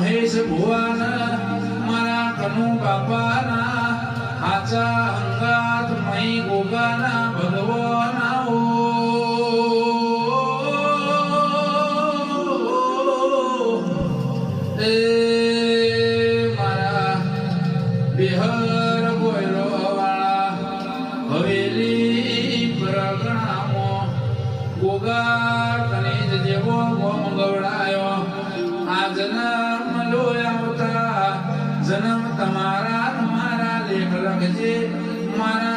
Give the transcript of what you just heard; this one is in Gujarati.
મહેશ ભુવન મારા કનુ બાપાના આચા અંગાત મહી ગોગાના ભગવાના એ મારા બિહાર ગોયરો વાળા હવેલી પ્રગણામો ગોગા કનેજ જેવો ગોમ ગવડાયો આ જન્મ લોયા જન્મ તમારા મારા લેખ લખજે મારા